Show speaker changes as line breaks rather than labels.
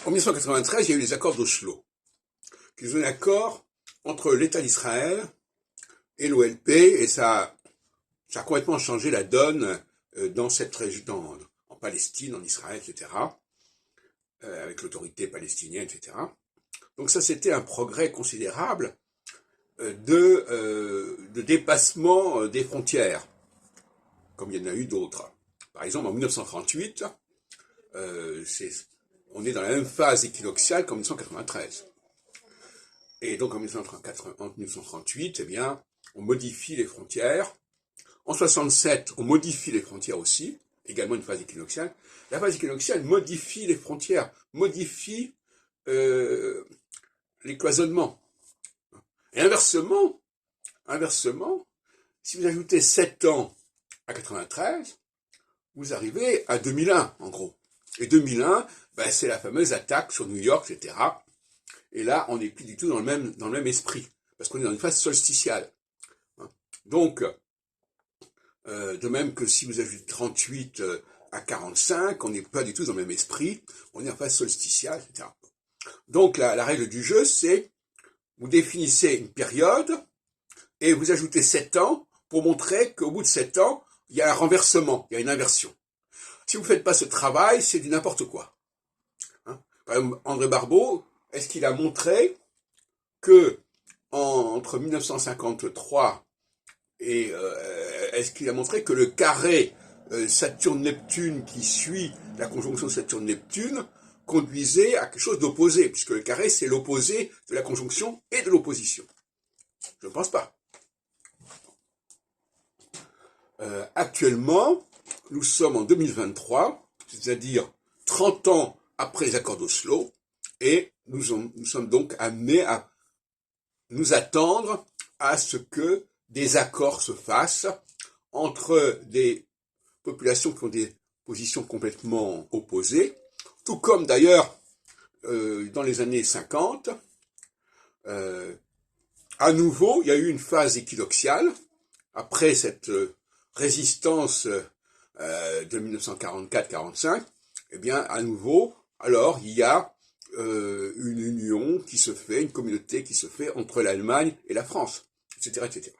En 1993, il y a eu les accords d'Oslo, qui sont un accord entre l'État d'Israël et l'OLP, et ça a complètement changé la donne dans cette région, en Palestine, en Israël, etc., avec l'autorité palestinienne, etc. Donc ça, c'était un progrès considérable de dépassement des frontières, comme il y en a eu d'autres. Par exemple, en 1938, on est dans la même phase équinoxiale qu'en 1993. Et donc en 1938, eh bien, on modifie les frontières. En 67, on modifie les frontières aussi, également une phase équinoxiale. La phase équinoxiale modifie les frontières, modifie les cloisonnements. Et inversement, si vous ajoutez 7 ans à 93, vous arrivez à 2001, en gros. Et 2001, ben, c'est la fameuse attaque sur New York, etc. Et là, on n'est plus du tout dans le même esprit, parce qu'on est dans une phase solsticiale. Donc, de même que si vous ajoutez 38 à 45, on n'est pas du tout dans le même esprit, on est en phase solsticiale, etc. Donc, la règle du jeu, c'est, vous définissez une période, et vous ajoutez 7 ans, pour montrer qu'au bout de 7 ans, il y a un renversement, il y a une inversion. Si vous ne faites pas ce travail, c'est du n'importe quoi. Par exemple, André Barbeau, est-ce qu'il a montré que entre 1953 et est-ce qu'il a montré que le carré Saturne-Neptune qui suit la conjonction Saturne-Neptune conduisait à quelque chose d'opposé, puisque le carré c'est l'opposé de la conjonction et de l'opposition? Je ne pense pas. Actuellement, nous sommes en 2023, c'est-à-dire 30 ans après les accords d'Oslo, et nous sommes donc amenés à nous attendre à ce que des accords se fassent entre des populations qui ont des positions complètement opposées, tout comme d'ailleurs dans les années 50, à nouveau, il y a eu une phase équinoxiale, après cette résistance de 1944-45, eh bien, à nouveau, alors, il y a une union qui se fait, une communauté qui se fait entre l'Allemagne et la France, etc., etc.